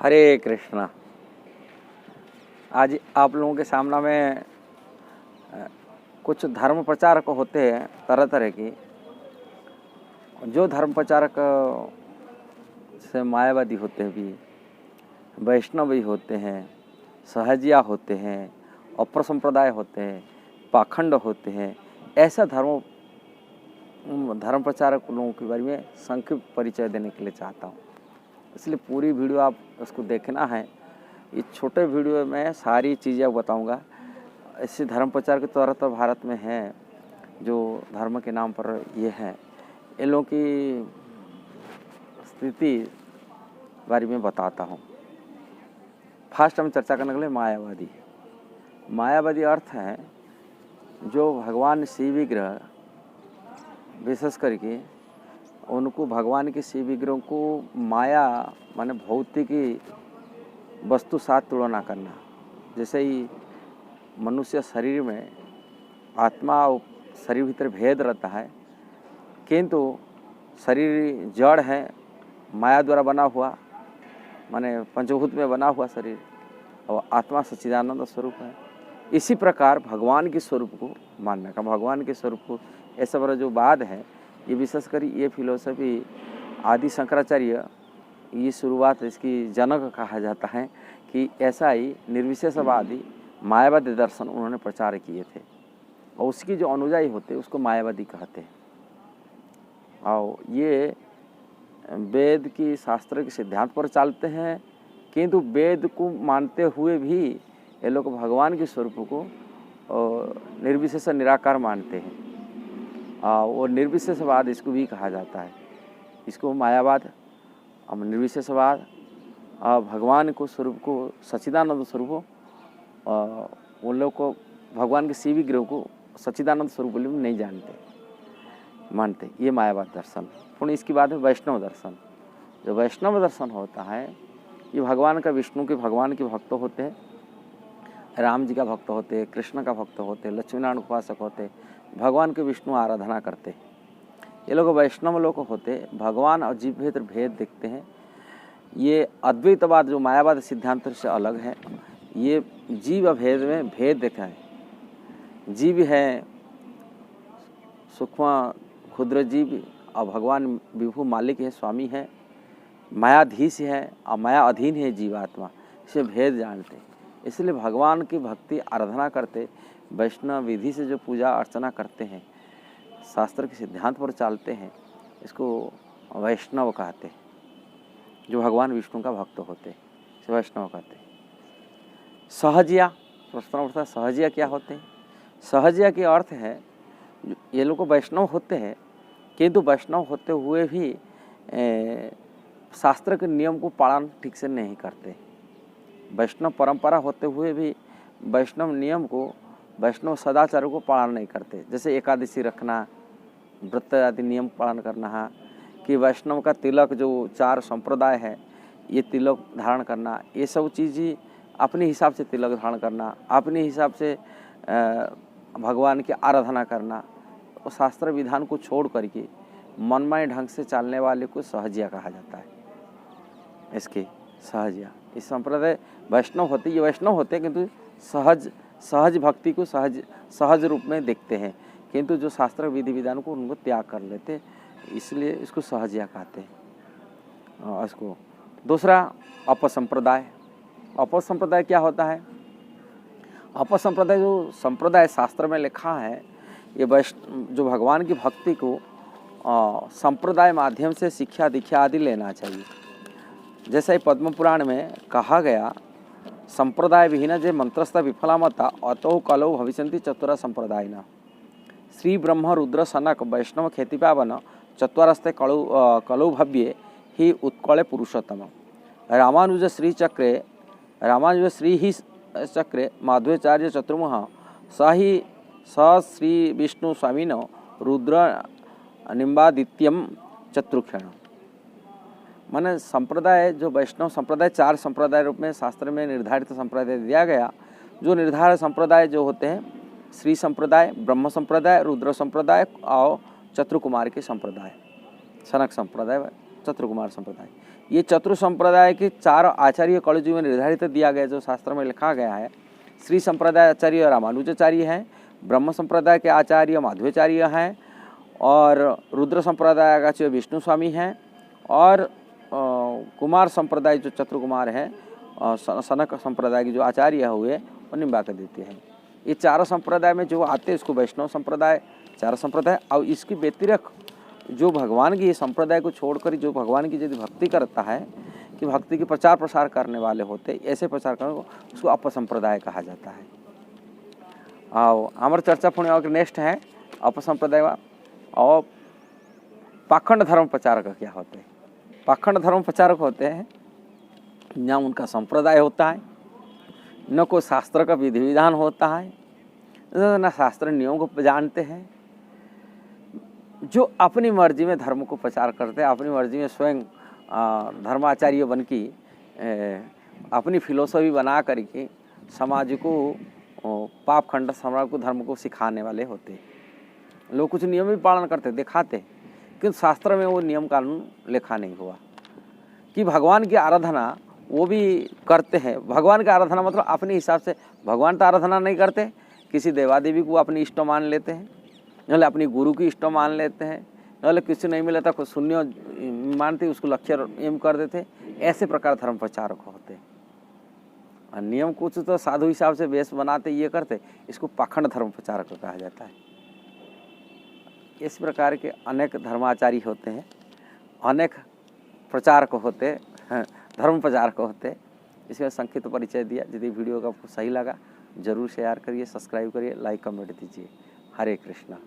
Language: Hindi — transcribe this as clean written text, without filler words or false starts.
हरे कृष्णा। आज आप लोगों के सामने में कुछ धर्म प्रचारक होते हैं तरह तरह की। जो धर्म प्रचारक से मायावादी होते हैं भी, वैष्णवी होते हैं, सहजिया होते हैं, अपर संप्रदाय होते हैं, पाखंड होते हैं, ऐसा धर्म प्रचारक लोगों के बारे में संक्षिप्त परिचय देने के लिए चाहता हूँ। इसलिए पूरी वीडियो आप उसको देखना है। इस छोटे वीडियो में सारी चीज़ें बताऊंगा। ऐसे धर्म प्रचार के तौर पर भारत में हैं जो धर्म के नाम पर ये हैं, इन लोगों की स्थिति बारे में बताता हूँ। फर्स्ट हम चर्चा करने के लिए मायावादी। मायावादी अर्थ है जो भगवान शिव विग्रह, विशेष करके उनको भगवान के शिव विग्रह को माया माने भौतिकी वस्तु साथ तुलना करना। जैसे ही मनुष्य शरीर में आत्मा और शरीर भीतर भेद रहता है, किंतु शरीर जड़ है, माया द्वारा बना हुआ, माने पंचभूत में बना हुआ शरीर, और आत्मा सच्चिदानंद स्वरूप है। इसी प्रकार भगवान के स्वरूप को मानने का, भगवान के स्वरूप को ऐसा बड़ा जो वाद है, ये विशेष कर ये फिलोसफी आदि शंकराचार्य, ये शुरुआत इसकी जनक कहा जाता है कि ऐसा ही निर्विशेषवादी मायावादी दर्शन उन्होंने प्रचार किए थे, और उसकी जो अनुयायी होते उसको मायावादी कहते हैं। और ये वेद की शास्त्र के सिद्धांत पर चलते हैं, किंतु वेद को मानते हुए भी ये लोग भगवान के स्वरूप को निर्विशेष निराकार मानते हैं। वो निर्विशेषवाद इसको भी कहा जाता है। इसको मायावाद, निर्विशेषवाद, भगवान को स्वरूप को सच्चिदानंद स्वरूप, उन लोग को भगवान के शिव विग्रह को सच्चिदानंद स्वरूप नहीं मानते। ये मायावाद दर्शन। पुण्य इसके बाद है वैष्णव दर्शन। जो वैष्णव दर्शन होता है, ये भगवान का, विष्णु के भगवान के भक्त होते हैं, राम जी का भक्त होते हैं, कृष्ण का भक्त होते हैं, लक्ष्मीनारायण उपासक होते हैं, भगवान के विष्णु आराधना करते हैं। ये लोग वैष्णव लोग होते, भगवान और जीव भेद देखते हैं। ये अद्वैतवाद जो मायावाद सिद्धांत से अलग है, ये जीव भेद में भेद देखा है। जीव है सूक्ष्म क्षुद्र जीव, और भगवान विभु मालिक है, स्वामी है, मायाधीश है और माया अधीन है जीवात्मा। इसे भेद जानते हैं। इसलिए भगवान की भक्ति आराधना करते, वैष्णव विधि से जो पूजा अर्चना करते हैं, शास्त्र के सिद्धांत पर चलते हैं, इसको वैष्णव कहते हैं। जो भगवान विष्णु का भक्त होते हैं, इसे वैष्णव कहते हैं। सहजिया, प्रश्न उठता है सहजिया क्या होते हैं? सहजिया के अर्थ है ये लोग वैष्णव होते हैं, किंतु वैष्णव होते हुए भी शास्त्र के नियम को पालन ठीक से नहीं करते। वैष्णव परंपरा होते हुए भी वैष्णव नियम को, वैष्णव सदाचार को पालन नहीं करते। जैसे एकादशी रखना, व्रत आदि नियम पालन करना है, कि वैष्णव का तिलक जो 4 संप्रदाय है, ये तिलक धारण करना, ये सब चीज़ अपने हिसाब से तिलक धारण करना, अपने हिसाब से भगवान की आराधना करना, और शास्त्र विधान को छोड़ करके मनमाय ढंग से चलने वाले को सहजिया कहा जाता है। इसके सहजिया, इस संप्रदाय वैष्णव होते, ये वैष्णव होते किंतु सहज भक्ति को सहज रूप में देखते हैं, किंतु जो शास्त्र विधि विधान को उनको त्याग कर लेते, इसलिए इसको सहजिया कहते हैं। इसको दूसरा अपसंप्रदाय। अपसंप्रदाय क्या होता है? अपसंप्रदाय जो संप्रदाय शास्त्र में लिखा है, ये जो भगवान की भक्ति को संप्रदाय माध्यम से शिक्षा दीक्षा आदि लेना चाहिए। जैसे पद्म पुराण में कहा गया, संप्रदाय विहीन जे मंत्रस्थ विफलामता अतो कलौ भविष्यन्ति चतुरा संप्रदायिनः। श्री ब्रह्म रुद्र सनक वैष्णव ख्याति पावन चत्वारस्ते कलौ भव्ये ही उत्कले पुरुषोत्तम। रामानुज श्री ही चक्रे माध्वाचार्य चतुर्मुह स श्री विष्णु स्वामिनो रुद्र निम्बादित्यम चतुर्क्षण। माने संप्रदाय, जो वैष्णव संप्रदाय 4 संप्रदाय रूप में शास्त्र में निर्धारित संप्रदाय दिया गया। जो निर्धारित संप्रदाय जो होते हैं, श्री संप्रदाय, ब्रह्म संप्रदाय, रुद्र संप्रदाय और चतुर्कुमार के संप्रदाय, सनक संप्रदाय, चतुर्कुमार संप्रदाय, ये चतुर संप्रदाय के 4 आचार्य कलयुग में निर्धारित दिया गया, जो शास्त्र में लिखा गया है। श्री संप्रदाय आचार्य रामानुजाचार्य हैं, ब्रह्म संप्रदाय के आचार्य माधवाचार्य हैं, और रुद्र संप्रदाय का जो विष्णु स्वामी हैं, और कुमार संप्रदाय जो चतुर कुमार हैं, सनक संप्रदाय के जो आचार्य हुए वो निम्बार्कादित्य हैं। ये 4 संप्रदाय में जो आते हैं इसको वैष्णव संप्रदाय, 4 संप्रदाय। और इसकी व्यतिरिक्त जो भगवान की ये संप्रदाय को छोड़कर जो भगवान की यदि भक्ति करता है, कि भक्ति की प्रचार प्रसार करने वाले होते, ऐसे प्रचार करने को उसको अपसंप्रदाय कहा जाता है। और हमारी चर्चा पुण्य नेक्स्ट है अपसंप्रदाय और पाखंड धर्म प्रचारक क्या होते हैं। पाखंड धर्म प्रचारक होते हैं न उनका संप्रदाय होता है, न कोई शास्त्र का विधि विधान होता है, न शास्त्र नियम को जानते हैं, जो अपनी मर्जी में धर्म को प्रचार करते हैं, अपनी मर्जी में स्वयं धर्माचार्य बन की अपनी फिलोसफी बना करके समाज को पाप खंड समाज को धर्म को सिखाने वाले होते हैं। लोग कुछ नियम भी पालन करते दिखाते, किंतु शास्त्र में वो नियम कानून लिखा नहीं हुआ। कि भगवान की आराधना वो भी करते हैं। भगवान की आराधना मतलब अपने हिसाब से, भगवान तो आराधना नहीं करते, किसी देवादेवी को अपनी इष्ट मान लेते हैं, नाले अपनी गुरु की इष्ट मान लेते हैं, नाले किसी नहीं मिला तो शून्य मानते उसको लक्ष्य एम कर देते। ऐसे प्रकार धर्म प्रचारक होते हैं। नियम कुछ तो साधु हिसाब से वेश बनाते, ये करते, इसको पाखंड धर्म प्रचारक कहा जाता है। इस प्रकार के अनेक धर्माचारी होते हैं, अनेक प्रचारक होते हैं, धर्म प्रचारक होते हैं। इसमें संक्षिप्त परिचय दिया। यदि वीडियो का आपको सही लगा जरूर शेयर करिए, सब्सक्राइब करिए, लाइक कमेंट दीजिए। हरे कृष्णा।